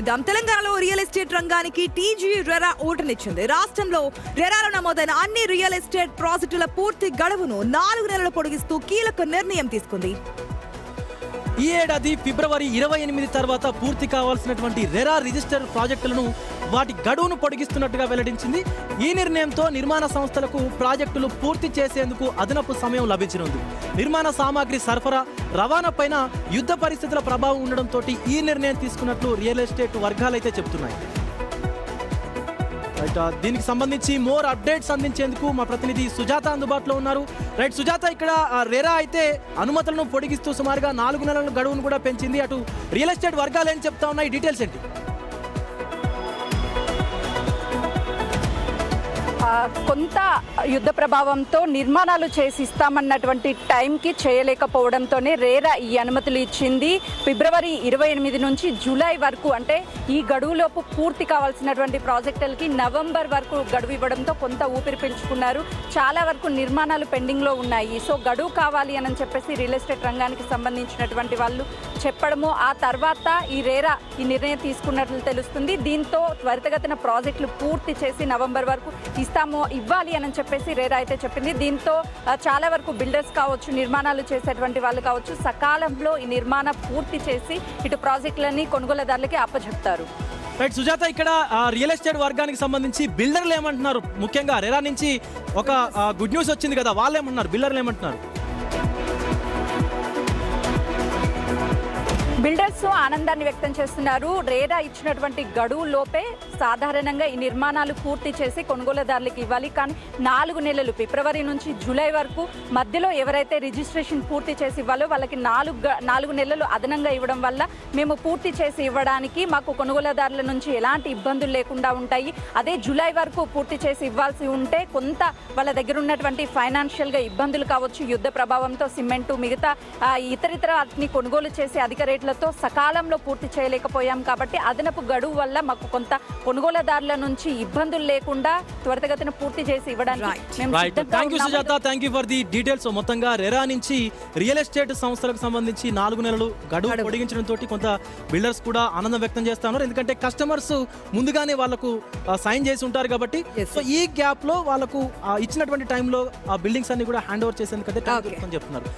తెలంగాణలో real estate రంగానికి TG RERA ఊటనిచ్చింది. రాష్ట్రంలో రెరాలో నమోదైన అన్ని రియల్ ఎస్టేట్ ప్రాజెక్టుల పూర్తి గడువును 4 నెలలు పొడిగిస్తూ కీలక నిర్ణయం తీసుకుంది. ఈ ఏడాది ఫిబ్రవరి 28 తర్వాత పూర్తి కావాల్సినటువంటి రెరా రిజిస్టర్ ప్రాజెక్టులను వాటి గడువును పొడిగిస్తున్నట్టుగా వెల్లడించింది. ఈ నిర్ణయంతో నిర్మాణ సంస్థలకు ప్రాజెక్టులు పూర్తి చేసేందుకు అదనపు సమయం లభించనుంది. నిర్మాణ సామాగ్రి సరఫరా, రవాణా పైన యుద్ధ పరిస్థితుల ప్రభావం ఉండడంతో ఈ నిర్ణయం తీసుకున్నట్లు రియల్ ఎస్టేట్ వర్గాలైతే చెబుతున్నాయి. దీనికి సంబంధించి మోర్ అప్డేట్స్ అందించేందుకు మా ప్రతినిధి సుజాత అందుబాటులో ఉన్నారు. రైట్ సుజాత, ఇక్కడ రెరా అయితే అనుమతులను పొడిగిస్తూ సుమారుగా 4 నెలల గడువును కూడా పెంచింది. అటు రియల్ ఎస్టేట్ వర్గాలు ఏం చెప్తా ఉన్నాయి, డీటెయిల్స్ ఏంటి? కొంత యుద్ధ ప్రభావంతో నిర్మాణాలు చేసి ఇస్తామన్నటువంటి టైంకి చేయలేకపోవడంతోనే రేరా ఈ అనుమతులు ఇచ్చింది. ఫిబ్రవరి 28 నుంచి జూలై వరకు, అంటే ఈ గడువులోపు పూర్తి కావాల్సినటువంటి ప్రాజెక్టులకి నవంబర్ వరకు గడువు ఇవ్వడంతో కొంత ఊపిరి పీల్చుకున్నారు. చాలా వరకు నిర్మాణాలు పెండింగ్లో ఉన్నాయి. సో గడువు కావాలి అని చెప్పేసి రియల్ ఎస్టేట్ రంగానికి సంబంధించినటువంటి వాళ్ళు చెప్పడము, ఆ తర్వాత ఈ రేరా ఈ నిర్ణయం తీసుకున్నట్లు తెలుస్తుంది. దీంతో త్వరితగతిన ప్రాజెక్టులు పూర్తి చేసి నవంబర్ వరకు ఇవ్వాలి అని చెప్పేసి రేరా అయితే చెప్పింది. దీంతో చాలా వరకు బిల్డర్స్ కావచ్చు, నిర్మాణాలు చేసేటువంటి వాళ్ళు కావచ్చు, సకాలంలో ఈ నిర్మాణం పూర్తి చేసి ఇటు ప్రాజెక్టులని కొనుగోలుదారులకి అప్పచెప్తారు. రైట్ సుజాత, ఇక్కడ రియల్ ఎస్టేట్ వర్గానికి సంబంధించి బిల్డర్లు ఏమంటున్నారు? ముఖ్యంగా రెరా నుంచి ఒక గుడ్ న్యూస్ వచ్చింది కదా, వాళ్ళు ఏమంటున్నారు, బిల్డర్లు ఏమంటున్నారు? బిల్డర్స్ ఆనందాన్ని వ్యక్తం చేస్తున్నారు. రేరా ఇచ్చినటువంటి గడువు లోపే సాధారణంగా ఈ నిర్మాణాలు పూర్తి చేసి కొనుగోలుదారులకు ఇవ్వాలి. కానీ 4 నెలలు ఫిబ్రవరి నుంచి జూలై వరకు మధ్యలో ఎవరైతే రిజిస్ట్రేషన్ పూర్తి చేసి ఇవ్వాలో వాళ్ళకి 4 నెలలు అదనంగా ఇవ్వడం వల్ల మేము పూర్తి చేసి ఇవ్వడానికి మాకు కొనుగోలుదారుల నుంచి ఎలాంటి ఇబ్బందులు లేకుండా ఉంటాయి. అదే జూలై వరకు పూర్తి చేసి ఇవ్వాల్సి ఉంటే కొంత వాళ్ళ దగ్గర ఉన్నటువంటి ఫైనాన్షియల్గా ఇబ్బందులు కావచ్చు, యుద్ధ ప్రభావంతో సిమెంటు మిగతా ఇతరితర వాటిని కొనుగోలు చేసి అధిక రేట్లతో సకాలంలో పూర్తి చేయలేకపోయాం. కాబట్టి అదనపు గడువు వల్ల మాకు కొంత కొనుగోలుదారుల నుంచి ఇబ్బందులు లేకుండా త్వరితగతిన పూర్తి చేసి ఇవ్వడానికి. మొత్తంగా రెరా నుంచి రియల్ ఎస్టేట్ సంస్థలకు సంబంధించి 4 నెలలు గడువు పొడిగించడంతో కొంత బిల్డర్స్ కూడా ఆనందం వ్యక్తం చేస్తున్నారు. ఎందుకంటే కస్టమర్స్ ముందుగానే వాళ్ళకు సైన్ చేసి ఉంటారు కాబట్టి. సో ఈ గ్యాప్ లో వాళ్ళకు ఇచ్చినటువంటి టైంలో ఆ బిల్డింగ్స్ అన్ని కూడా హ్యాండ్ ఓవర్ చేసేందుకు చెప్తున్నారు.